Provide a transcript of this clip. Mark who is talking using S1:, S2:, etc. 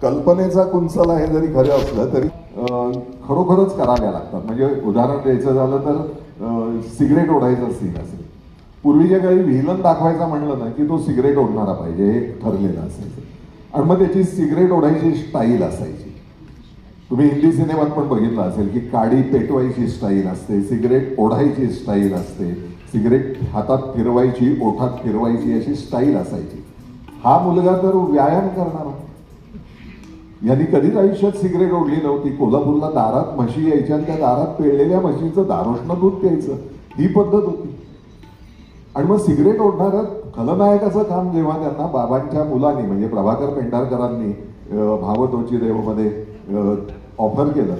S1: कल्पनेचा कुंचला हे जरी खरं असलं तरी खरोखरच कराव्या लागतात. म्हणजे उदाहरण द्यायचं झालं तर सिगरेट ओढायचा सीन असेल. पूर्वीच्या काळी व्हिलन दाखवायचा म्हणलं ना की तो सिगरेट ओढणारा पाहिजे हे ठरलेलं असायचं. आणि मग त्याची सिगरेट ओढायची स्टाईल असायची. तुम्ही हिंदी सिनेमात पण बघितलं असेल की काडी पेटवायची स्टाईल असते, सिगरेट ओढायची स्टाईल असते, सिगरेट हातात फिरवायची, ओठात फिरवायची अशी स्टाईल असायची. हा मुलगा तर व्यायाम करणारा, यांनी कधीच आयुष्यात सिगरेट ओढली नव्हती. कोल्हापूरला दारात म्हशी यायच्या आणि त्या दारात पेळलेल्या म्हशीचं दारोष्ण दूध प्यायचं ही पद्धत होती. आणि मग सिगरेट ओढणारं खलनायकाचं काम जेव्हा त्यांना बाबांच्या मुलांनी म्हणजे प्रभाकर पेंढारकरांनी भावतोची देवमध्ये ऑफर केलं